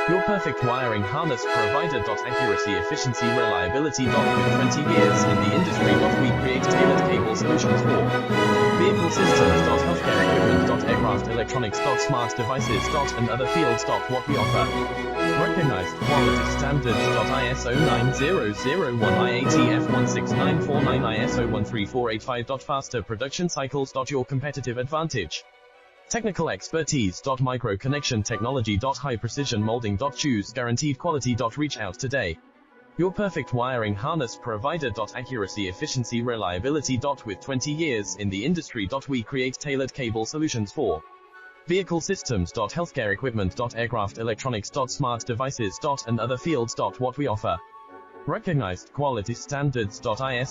Your perfect wiring harness provider. Accuracy, efficiency, reliability. With 20 years in the industry. We create tailored cable solutions for vehicle systems. Healthcare equipment. Aircraft electronics. Smart devices. And other fields. What we offer. Recognized quality standards. ISO 9001, IATF 16949, ISO 13485. Faster production cycles. Your competitive advantage. Technical expertise. Micro connection technology. High precision molding. Choose guaranteed quality. Reach out today. Your perfect wiring harness provider. Accuracy, efficiency, reliability. With 20 years in the industry. We create tailored cable solutions for vehicle systems. Healthcare equipment. Aircraft electronics. Smart devices. And other fields. What we offer. Recognized quality standards. ISO